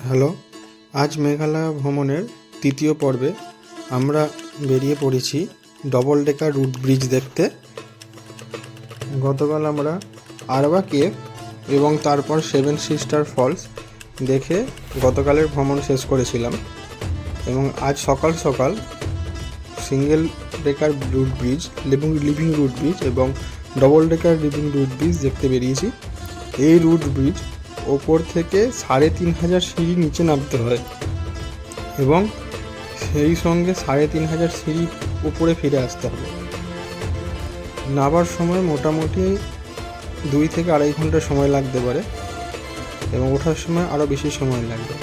Hello, আজ মেঘালয় ভ্রমণের তৃতীয় পর্বে আমরা বেরিয়ে পড়েছি ডবল ডেকার রুট ব্রিজ দেখতে। গতকাল আমরা আরবা কেভ এবং তারপর সেভেন সিস্টার ফলস দেখে গতকালের ভ্রমণ শেষ করেছিলাম এবং আজ সকাল সকাল single decker root bridge, living root bridge এবং double decker living root bridge দেখতে বেরিয়েছি। এই রুট ব্রিজ ওপর থেকে ৩,৫০০ সিঁড়ি নিচে নামতে হয় এবং সেই সঙ্গে ৩,৫০০ সিঁড়ি উপরে ফিরে আসতে হবে। নামার সময় মোটামুটি ২ থেকে ২.৫ ঘন্টা সময় লাগতে পারে এবং ওঠার সময় আরও বেশি সময় লাগবে।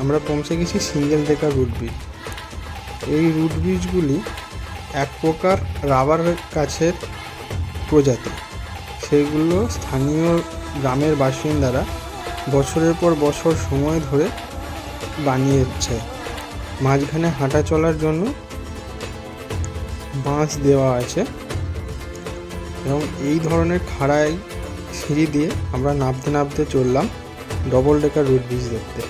আমরা পৌঁছে গেছি সিঙ্গেল ডেকার রুট ব্রিজ। এই রুট ব্রিজগুলি এক প্রকার রাবার গাছের প্রজাতি, সেগুলো স্থানীয় গ্রামের বাসিন্দারা বছরের পর বছর সময় ধরে বানিয়েছে। মাঝখানে হাঁটা চলার জন্য বাঁশ দেওয়া আছে এবং এই ধরনের খাড়াই সিঁড়ি দিয়ে আমরা নামতে নামতে চললাম ডবল ডেকার রুট ব্রিজ দেখতে।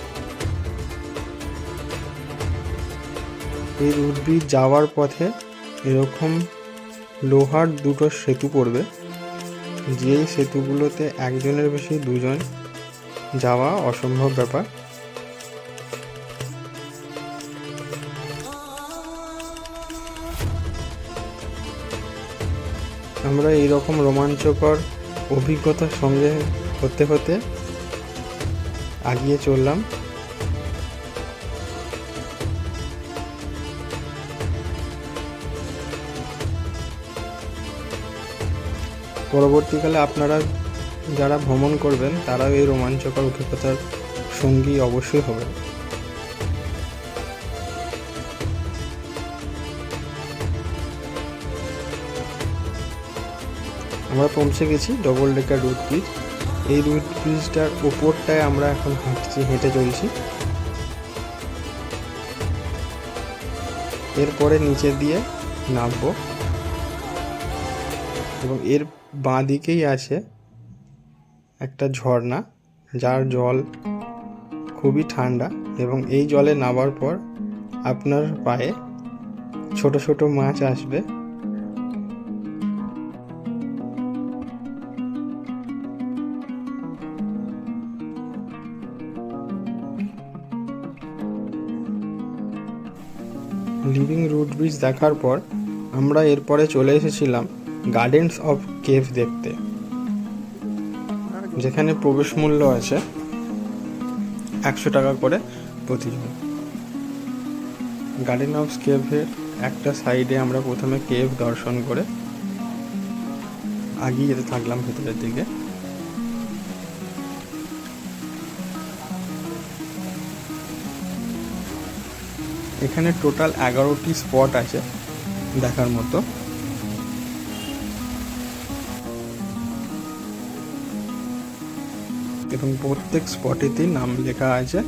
এই রুট ব্রিজ যাওয়ার পথে এরকম লোহার দুটো সেতু পড়বে, যেই সেতুগুলোতে একজনের বেশি দুজন যাওয়া অসম্ভব ব্যাপার। আমরা এইরকম রোমাঞ্চকর অভিজ্ঞতার সঙ্গে হতে হতে এগিয়ে চললাম। পরবর্তীকালে আপনারা যারা ভ্রমণ করবেন তারাও এই রোমাঞ্চকর অভিজ্ঞতার সঙ্গী অবশ্যই হবেন। আমরা পৌঁছে গেছি ডবল ডেকার রুট ব্রিজ। এই রুট ব্রিজটার ওপরটায় আমরা এখন হেঁটে চলছি। এরপরে নিচে দিয়ে নামবো এবং এর বাঁ দিকেই আছে একটা ঝর্ণা, যার জল খুবই ঠান্ডা এবং এই জলে নামার পর আপনার পায়ে ছোট ছোট মাছ আসবে। লিভিং রুট ব্রিজ দেখার পর আমরা এরপরে চলে এসেছিলাম গার্ডেন্স অফ কেভ দেখতে, যেখানে প্রবেশ মূল্য আছে ১০০ টাকা করে প্রতিজন। গার্ডেন অফ কেভের একটা সাইডে আমরা প্রথমে কেভ দর্শন করে এগিয়ে যেতে থাকলাম ভেতরের দিকে। এখানে টোটাল ১১টি স্পট আছে দেখার মতো। এবং প্রত্যেক স্পটেতেই নাম লেখা আছে,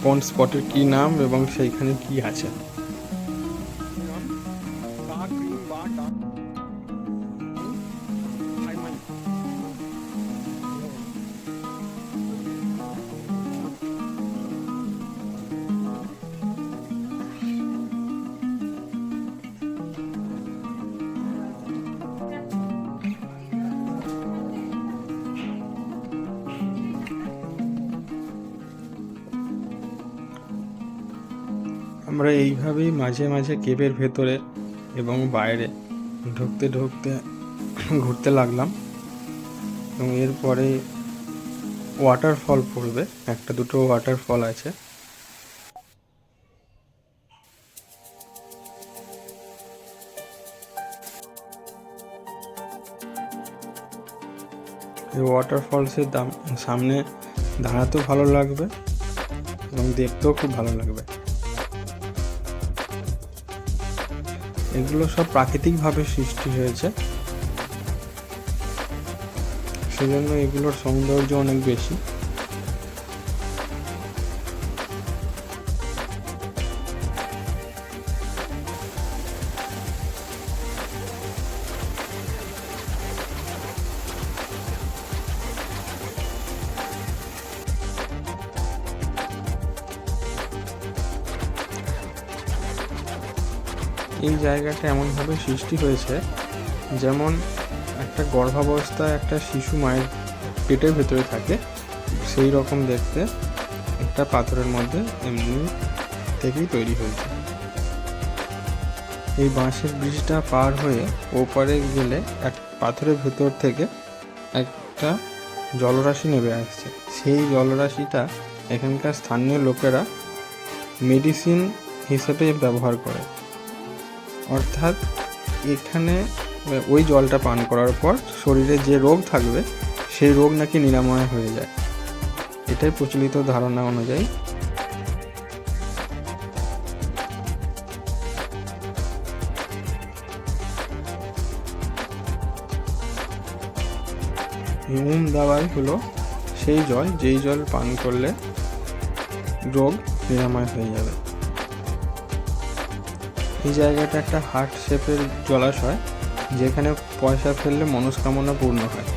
কোন স্পটের কি নাম এবং সেইখানে কি আছে। আমরা এইভাবেই মাঝে মাঝে কেভের ভেতরে এবং বাইরে ঢুকতে ঢুকতে ঘুরতে লাগলাম এবং এরপরে ওয়াটারফল পড়বে, একটা দুটো ওয়াটারফল আছে। এই ওয়াটারফলসের সামনে দাঁড়াতেও ভালো লাগবে এবং দেখতেও খুব ভালো লাগবে। এগুলো সব প্রাকৃতিকভাবে সৃষ্টি হয়েছে, সেজন্য এগুলোর সৌন্দর্য অনেক বেশি। এই জায়গাটা এমনভাবে সৃষ্টি হয়েছে যেমন একটা গর্ভাবস্থায় একটা শিশু মায়ের পেটের ভেতরে থাকে সেই রকম দেখতে একটা পাথরের মধ্যে এমনি থেকেই তৈরি হয়েছে। এই বাঁশের ব্রিজটা পার হয়ে ওপারে গেলে এক পাথরের ভেতর থেকে একটা জলরাশি নেমে আসছে। সেই জলরাশিটা এখানকার স্থানীয় লোকেরা মেডিসিন হিসেবে ব্যবহার করে, অর্থাৎ এখানে ওই জলটা পান করার পর শরীরে যে রোগ থাকবে সেই রোগ নাকি নিরাময় হয়ে যায়, এটাই প্রচলিত ধারণা অনুযায়ী। ওম দাওয়াই হলো সেই জল যেই জল পান করলে রোগ নিরাময় হয়ে যাবে। এই জায়গাটা একটা হার্ট শেপের জলাশয়, যেখানে পয়সা ফেললে মনস্কামনা পূর্ণ হয়।